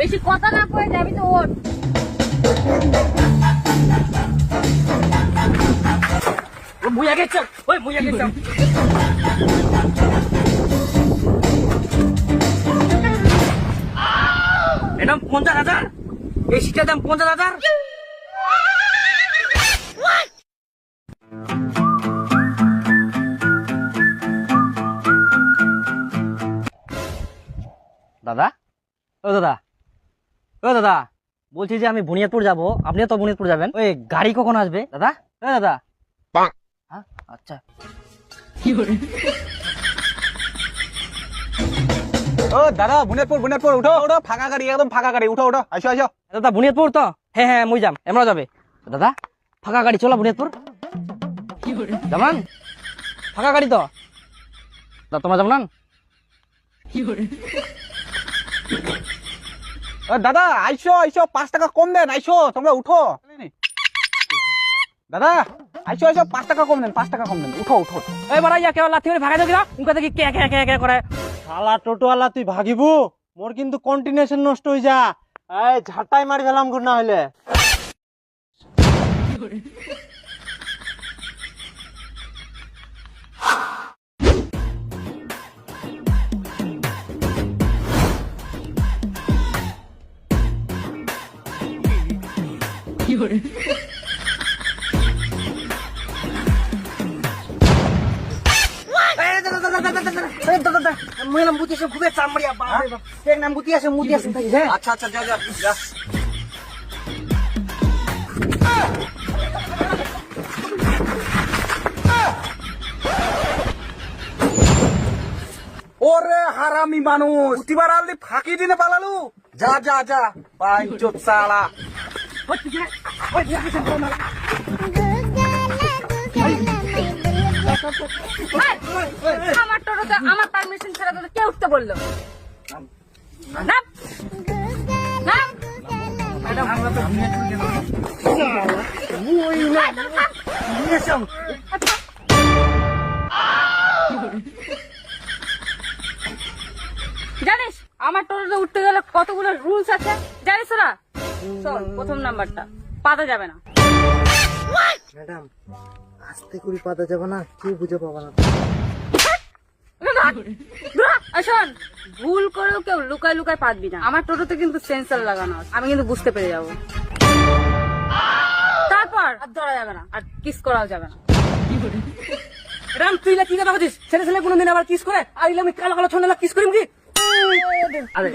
বেশি কথা না কয়ে যাবি তো ওর। মুই আগে চল, ওই মুই আগে চল। এটার 50,000, এই সিটের দাম 50,000। দাদা, ও দাদা, ও দাদা, বলছি যে আমি বুনিয়াদপুর যাব, আপনিও তো বুনিয়াদপুর যাবেন। ওই গাড়ি কখন আসবে দাদা? ও দাদা, হ্যাঁ আচ্ছা। ও দাদা, বুনিয়াদপুর বুনিয়াদপুর উঠো উঠো, ফাঁকা গাড়ি, একদম ফাঁকা গাড়ি, উঠো উঠো, আসো আসো। দাদা বুনিয়াদপুর তো? হ্যাঁ হ্যাঁ মুই যাম, এমরা যাবে। দাদা ফাঁকা গাড়ি চলো বুনিয়াদপুর যামান, ফাঁকা গাড়ি তো দাদা, তোমরা যাবো না? ও দাদা আইসো আইসো, 5 টাকা কম দেন, আইসো তোমরা উঠো। দাদা আইসো আইসো, 5 টাকা কম দেন, 5 টাকা কম দেন, উঠো উঠো। এই বাড়াই কেউ লাথি মেরে ভাগাই দাও, উনকা দেখি কে কে কে কে করে। শালা টোটোওয়ালা তুই ভাগিবু, মোর কিন্তু কন্টিনিউশন নষ্ট হয়ে যা। এই ঝাঁটাই মারি ফেলাম গুণ না হইলে। আচ্ছা আচ্ছা, যা যা যা। ওরে হারামি মানুষ, প্রতিবার আনলি ফাঁকি দিনে পালালু। যা যা যা, পাঁচজত সালা। আমার টোটোতে আমার পারমিশন ছাড়া তোদের কে উঠতে বললো? নাম। নাম। জানিস আমার টোটোতে উঠতে গেলে কতগুলো রুলস আছে জানিস না? শোন, প্রথম নাম্বারটা, পাতা যাবে না। ম্যাডাম আস্তে করে পাতা যাবে না, কেউ বুঝে পাবে না। আর শোন, ভুল করেও কেউ লুকায় লুকায় পাতবি না। আমার টোটোতে কিন্তু সেন্সর লাগানো আছে, আমি কিন্তু বুঝতে পেরে যাবো। তারপর হাত ধরা যাবে না, আর কিস করাও যাবে না। রাম তুই কি কথা বলছিস? ছেলে ছেলে কোনোদিন আবার কিস করে? আর আমি কালো কালো ছোট কিস করিম কি? আরে